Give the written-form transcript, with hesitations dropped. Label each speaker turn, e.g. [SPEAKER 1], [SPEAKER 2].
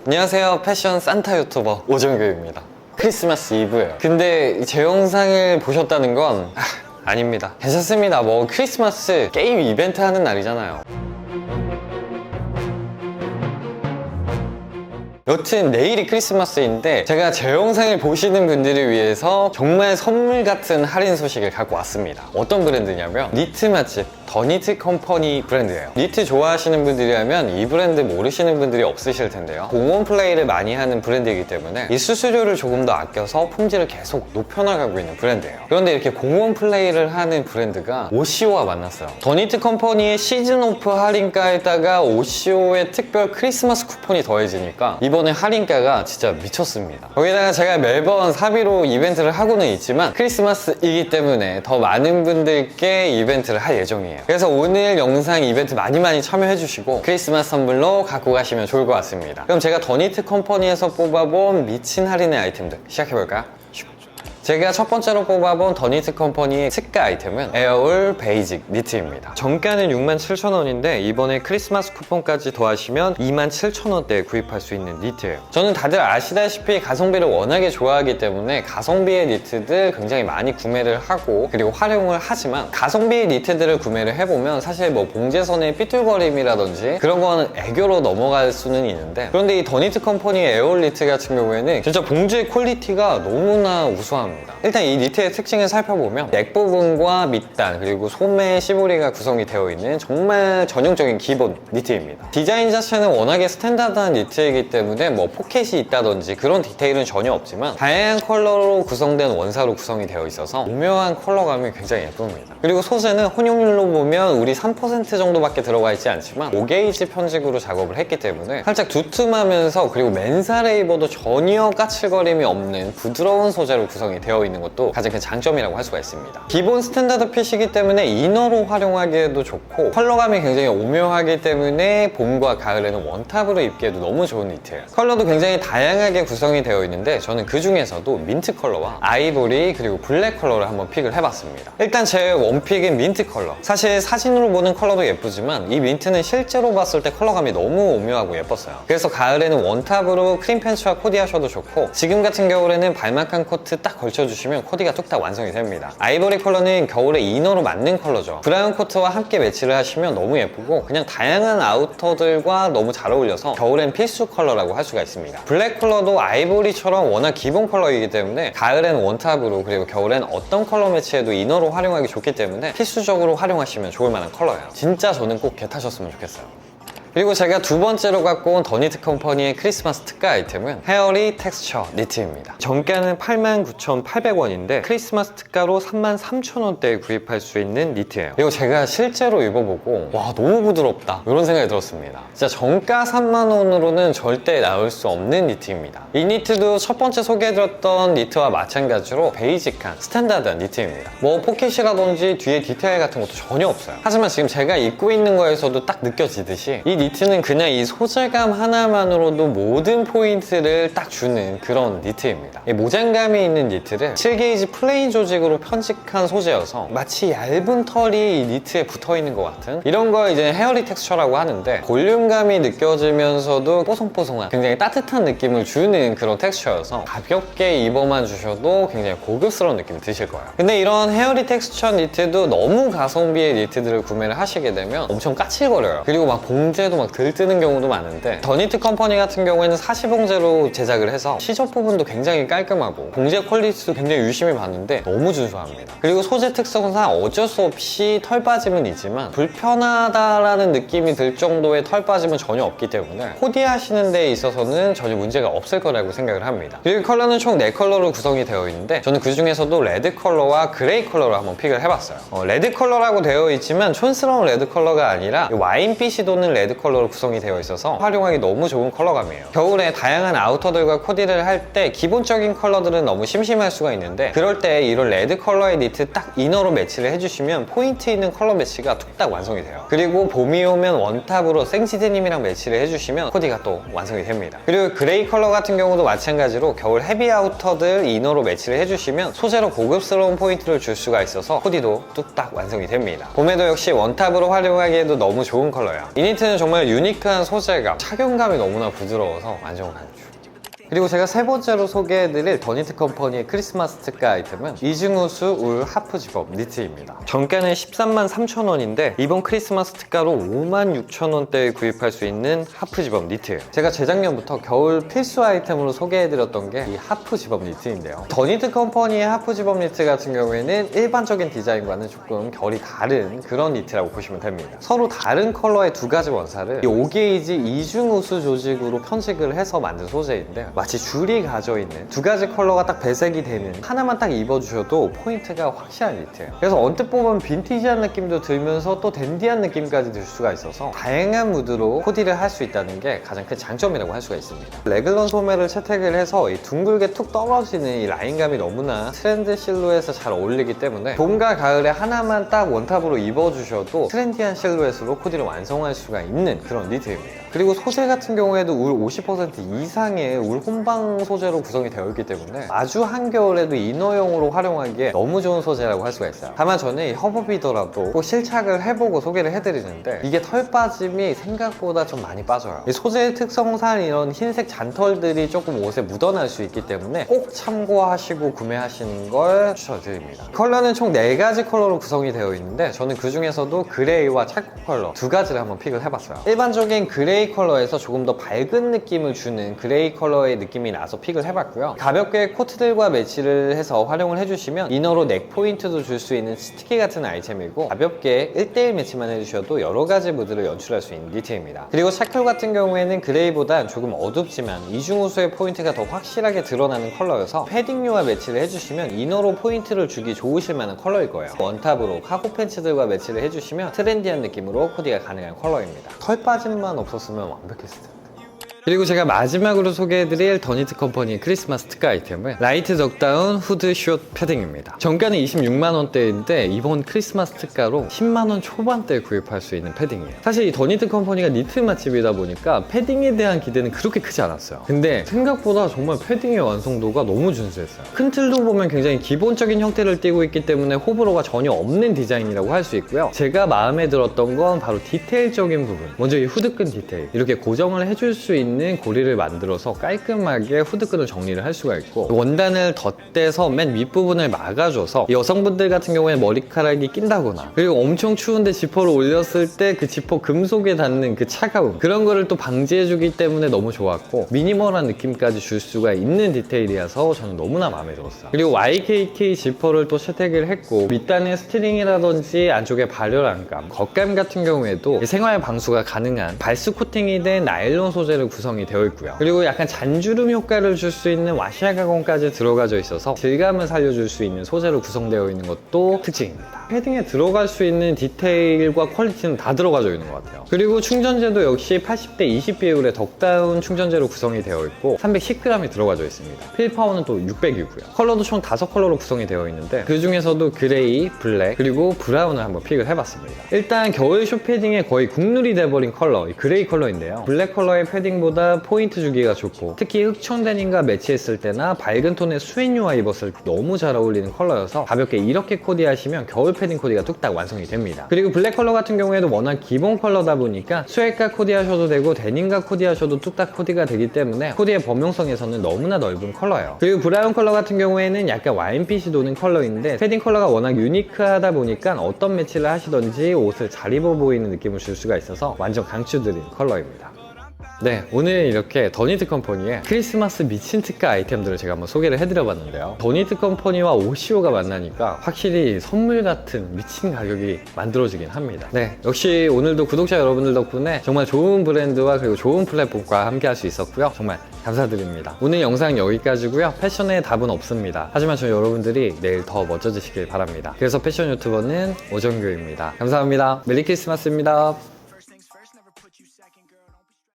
[SPEAKER 1] 안녕하세요, 패션 산타 유튜버 오정규입니다. 크리스마스 이브예요. 근데 제 영상을 보셨다는 건 아닙니다. 괜찮습니다. 뭐 크리스마스 게임 이벤트 하는 날이잖아요. 여튼 내일이 크리스마스인데 제가 제 영상을 보시는 분들을 위해서 정말 선물 같은 할인 소식을 갖고 왔습니다. 어떤 브랜드냐면 니트 맛집 더 니트 컴퍼니 브랜드예요. 니트 좋아하시는 분들이라면 이 브랜드 모르시는 분들이 없으실 텐데요. 공원 플레이를 많이 하는 브랜드이기 때문에 이 수수료를 조금 더 아껴서 품질을 계속 높여나가고 있는 브랜드예요. 그런데 이렇게 공원 플레이를 하는 브랜드가 오시오와 만났어요. 더 니트 컴퍼니의 시즌 오프 할인가에다가 오시오의 특별 크리스마스 쿠폰이 더해지니까 이번에 할인가가 진짜 미쳤습니다. 거기다가 제가 매번 사비로 이벤트를 하고는 있지만 크리스마스이기 때문에 더 많은 분들께 이벤트를 할 예정이에요. 그래서 오늘 영상 이벤트 많이 참여해주시고 크리스마스 선물로 갖고 가시면 좋을 것 같습니다. 그럼 제가 더 니트 컴퍼니에서 뽑아본 미친 할인의 아이템들 시작해볼까요? 제가 첫 번째로 뽑아본 더 니트 컴퍼니의 특가 아이템은 에어울 베이직 니트입니다. 정가는 67,000원인데 이번에 크리스마스 쿠폰까지 더하시면 27,000원대에 구입할 수 있는 니트예요. 저는 다들 아시다시피 가성비를 워낙에 좋아하기 때문에 가성비의 니트들 굉장히 많이 구매를 하고 그리고 활용을 하지만 가성비의 니트들을 구매를 해보면 사실 뭐 봉제선의 삐뚤거림이라든지 그런 거는 애교로 넘어갈 수는 있는데, 그런데 이 더 니트 컴퍼니의 에어울 니트 같은 경우에는 진짜 봉제 퀄리티가 너무나 우수합니다. 일단 이 니트의 특징을 살펴보면 넥 부분과 밑단 그리고 소매 시보리가 구성이 되어 있는 정말 전형적인 기본 니트입니다. 디자인 자체는 워낙에 스탠다드한 니트이기 때문에 뭐 포켓이 있다든지 그런 디테일은 전혀 없지만 다양한 컬러로 구성된 원사로 구성이 되어 있어서 오묘한 컬러감이 굉장히 예쁩니다. 그리고 소재는 혼용률로 보면 우리 3% 정도밖에 들어가 있지 않지만 5게이지 편직으로 작업을 했기 때문에 살짝 두툼하면서 그리고 맨살에 입어도 전혀 까칠거림이 없는 부드러운 소재로 구성이 되어 있는 것도 가장 큰 장점이라고 할 수가 있습니다. 기본 스탠다드 핏이기 때문에 이너로 활용하기에도 좋고 컬러감이 굉장히 오묘하기 때문에 봄과 가을에는 원탑으로 입기에도 너무 좋은 니트예요. 컬러도 굉장히 다양하게 구성이 되어 있는데 저는 그 중에서도 민트 컬러와 아이보리 그리고 블랙 컬러를 한번 픽을 해봤습니다. 일단 제 원픽은 민트 컬러. 사실 사진으로 보는 컬러도 예쁘지만 이 민트는 실제로 봤을 때 컬러감이 너무 오묘하고 예뻤어요. 그래서 가을에는 원탑으로 크림 팬츠와 코디하셔도 좋고 지금 같은 겨울에는 발막한 코트 딱 걸쳐주시면 코디가 뚝딱 완성이 됩니다. 아이보리 컬러는 겨울에 이너로 맞는 컬러죠. 브라운 코트와 함께 매치를 하시면 너무 예쁘고 그냥 다양한 아우터들과 너무 잘 어울려서 겨울엔 필수 컬러라고 할 수가 있습니다. 블랙 컬러도 아이보리처럼 워낙 기본 컬러이기 때문에 가을엔 원탑으로 그리고 겨울엔 어떤 컬러 매치에도 이너로 활용하기 좋기 때문에 필수적으로 활용하시면 좋을 만한 컬러예요. 진짜 저는 꼭 겟하셨으면 좋겠어요. 그리고 제가 두 번째로 갖고 온 더 니트 컴퍼니의 크리스마스 특가 아이템은 헤어리 텍스처 니트입니다. 정가는 89,800원인데 크리스마스 특가로 33,000원대에 구입할 수 있는 니트예요. 그리고 제가 실제로 입어보고 와 너무 부드럽다 이런 생각이 들었습니다. 진짜 정가 3만원으로는 절대 나올 수 없는 니트입니다. 이 니트도 첫 번째 소개해드렸던 니트와 마찬가지로 베이직한 스탠다드한 니트입니다. 뭐 포켓이라든지 뒤에 디테일 같은 것도 전혀 없어요. 하지만 지금 제가 입고 있는 거에서도 딱 느껴지듯이 이 니트는 그냥 이 소재감 하나만으로도 모든 포인트를 딱 주는 그런 니트입니다. 이 모장감이 있는 니트를 7게이지 플레인 조직으로 편직한 소재여서 마치 얇은 털이 이 니트에 붙어있는 것 같은 이런 걸 이제 헤어리 텍스처라고 하는데 볼륨감이 느껴지면서도 뽀송뽀송한 굉장히 따뜻한 느낌을 주는 그런 텍스처여서 가볍게 입어만 주셔도 굉장히 고급스러운 느낌이 드실 거예요. 근데 이런 헤어리 텍스처 니트도 너무 가성비의 니트들을 구매를 하시게 되면 엄청 까칠거려요. 그리고 막 봉제도 막 들뜨는 경우도 많은데 더 니트 컴퍼니 같은 경우에는 사시봉제로 제작을 해서 시접 부분도 굉장히 깔끔하고 봉제 퀄리티도 굉장히 유심히 봤는데 너무 준수합니다. 그리고 소재 특성상 어쩔 수 없이 털 빠짐은 있지만 불편하다라는 느낌이 들 정도의 털 빠짐은 전혀 없기 때문에 코디하시는 데 있어서는 전혀 문제가 없을 거라고 생각을 합니다. 그리고 컬러는 총 4컬러로 구성이 되어 있는데 저는 그 중에서도 레드 컬러와 그레이 컬러로 한번 픽을 해봤어요. 레드 컬러라고 되어 있지만 촌스러운 레드 컬러가 아니라 와인빛이 도는 레드 컬러로 구성이 되어 있어서 활용하기 너무 좋은 컬러감이에요. 겨울에 다양한 아우터들과 코디를 할 때 기본적인 컬러들은 너무 심심할 수가 있는데 그럴 때 이런 레드 컬러의 니트 딱 이너로 매치를 해주시면 포인트 있는 컬러 매치가 툭딱 완성이 돼요. 그리고 봄이 오면 원탑으로 생지 데님이랑 매치를 해주시면 코디가 또 완성이 됩니다. 그리고 그레이 컬러 같은 경우도 마찬가지로 겨울 헤비 아우터들 이너로 매치를 해주시면 소재로 고급스러운 포인트를 줄 수가 있어서 코디도 뚝딱 완성이 됩니다. 봄에도 역시 원탑으로 활용하기에도 너무 좋은 컬러예요. 이 니트는 정말 유니크한 소재감, 착용감이 너무나 부드러워서 완전 강추. 그리고 제가 세 번째로 소개해드릴 더니트 컴퍼니의 크리스마스 특가 아이템은 이중우수 울 하프 집업 니트입니다. 정가는 133,000원인데 이번 크리스마스 특가로 56,000원대에 구입할 수 있는 하프 집업 니트예요. 제가 재작년부터 겨울 필수 아이템으로 소개해드렸던 게 이 하프 집업 니트인데요. 더니트 컴퍼니의 하프 집업 니트 같은 경우에는 일반적인 디자인과는 조금 결이 다른 그런 니트라고 보시면 됩니다. 서로 다른 컬러의 두 가지 원사를 5게이지 이중우수 조직으로 편식을 해서 만든 소재인데 마치 줄이 가져있는 두 가지 컬러가 딱 배색이 되는 하나만 딱 입어주셔도 포인트가 확실한 니트예요. 그래서 언뜻 보면 빈티지한 느낌도 들면서 또 댄디한 느낌까지 들 수가 있어서 다양한 무드로 코디를 할 수 있다는 게 가장 큰 장점이라고 할 수가 있습니다. 레글런 소매를 채택을 해서 이 둥글게 툭 떨어지는 이 라인감이 너무나 트렌드 실루엣에 잘 어울리기 때문에 봄과 가을에 하나만 딱 원탑으로 입어주셔도 트렌디한 실루엣으로 코디를 완성할 수가 있는 그런 니트입니다. 그리고 소재 같은 경우에도 울 50% 이상의 울 혼방 소재로 구성이 되어 있기 때문에 아주 한겨울에도 이너용으로 활용하기에 너무 좋은 소재라고 할 수가 있어요. 다만 저는 이 허브비더라도 꼭 실착을 해보고 소개를 해드리는데 이게 털 빠짐이 생각보다 좀 많이 빠져요. 이 소재의 특성상 이런 흰색 잔털들이 조금 옷에 묻어날 수 있기 때문에 꼭 참고하시고 구매하시는 걸 추천드립니다. 컬러는 총 4가지 컬러로 구성이 되어 있는데 저는 그 중에서도 그레이와 찰코 컬러 두 가지를 한번 픽을 해봤어요. 일반적인 그레이 컬러에서 조금 더 밝은 느낌을 주는 그레이 컬러의 느낌이 나서 픽을 해봤고요. 가볍게 코트들과 매치를 해서 활용을 해주시면 이너로 넥 포인트도 줄 수 있는 스티키 같은 아이템이고 가볍게 1:1 매치만 해주셔도 여러 가지 무드를 연출할 수 있는 니트입니다. 그리고 샤클 같은 경우에는 그레이보단 조금 어둡지만 이중우수의 포인트가 더 확실하게 드러나는 컬러여서 패딩류와 매치를 해주시면 이너로 포인트를 주기 좋으실 만한 컬러일 거예요. 원탑으로 카고 팬츠들과 매치를 해주시면 트렌디한 느낌으로 코디가 가능한 컬러입니다. 털 빠짐만 없었으면 완벽했을 텐데. 그리고 제가 마지막으로 소개해드릴 더니트 컴퍼니의 크리스마스 특가 아이템은 라이트 덕다운 후드 숏 패딩입니다. 정가는 26만원대인데 이번 크리스마스 특가로 10만원 초반대에 구입할 수 있는 패딩이에요. 사실 이 더니트 컴퍼니가 니트 맛집이다 보니까 패딩에 대한 기대는 그렇게 크지 않았어요. 근데 생각보다 정말 패딩의 완성도가 너무 준수했어요. 큰 틀로 보면 굉장히 기본적인 형태를 띠고 있기 때문에 호불호가 전혀 없는 디자인이라고 할 수 있고요. 제가 마음에 들었던 건 바로 디테일적인 부분. 먼저 이 후드끈 디테일. 이렇게 고정을 해줄 수 있는 고리를 만들어서 깔끔하게 후드끈을 정리를 할 수가 있고 원단을 덧대서 맨 윗부분을 막아줘서 여성분들 같은 경우에 머리카락이 낀다거나 그리고 엄청 추운데 지퍼를 올렸을 때 그 지퍼 금속에 닿는 그 차가움 그런 거를 또 방지해주기 때문에 너무 좋았고 미니멀한 느낌까지 줄 수가 있는 디테일이라서 저는 너무나 마음에 들었어요. 그리고 YKK 지퍼를 또 채택을 했고 밑단의 스트링이라든지 안쪽에 발열함감, 겉감 같은 경우에도 생활 방수가 가능한 발수 코팅이 된 나일론 소재를 구성이 되어 있고요. 그리고 약간 잔주름 효과를 줄 수 있는 와시아 가공까지 들어가져 있어서 질감을 살려줄 수 있는 소재로 구성되어 있는 것도 특징입니다. 패딩에 들어갈 수 있는 디테일과 퀄리티는 다 들어가져 있는 것 같아요. 그리고 충전재도 역시 80대 20 비율의 덕다운 충전재로 구성이 되어 있고 310g이 들어가져 있습니다. 필파워는 또 600이고요. 컬러도 총 5컬러로 구성이 되어 있는데 그 중에서도 그레이, 블랙, 그리고 브라운을 한번 픽을 해봤습니다. 일단 겨울 숏 패딩에 거의 국룰이 돼버린 컬러, 이 그레이 컬러인데요. 블랙 컬러의 패딩보다 포인트 주기가 좋고 특히 흑청 데님과 매치했을 때나 밝은 톤의 스웨인유와 입었을 때 너무 잘 어울리는 컬러여서 가볍게 이렇게 코디하시면 겨울 패딩 코디가 뚝딱 완성이 됩니다. 그리고 블랙 컬러 같은 경우에도 워낙 기본 컬러다 보니까 스웨트과 코디하셔도 되고 데님과 코디하셔도 뚝딱 코디가 되기 때문에 코디의 범용성에서는 너무나 넓은 컬러예요. 그리고 브라운 컬러 같은 경우에는 약간 와인빛이 도는 컬러인데 패딩 컬러가 워낙 유니크하다 보니까 어떤 매치를 하시던지 옷을 잘 입어 보이는 느낌을 줄 수가 있어서 완전 강추드린 컬러입니다. 네, 오늘 이렇게 더니트 컴퍼니의 크리스마스 미친 특가 아이템들을 제가 한번 소개를 해드려봤는데요. 더니트 컴퍼니와 오시오가 만나니까 확실히 선물 같은 미친 가격이 만들어지긴 합니다. 네, 역시 오늘도 구독자 여러분들 덕분에 정말 좋은 브랜드와 그리고 좋은 플랫폼과 함께 할 수 있었고요. 정말 감사드립니다. 오늘 영상 여기까지고요. 패션에 답은 없습니다. 하지만 저 여러분들이 내일 더 멋져지시길 바랍니다. 그래서 패션 유튜버는 오정규입니다. 감사합니다. 메리 크리스마스입니다.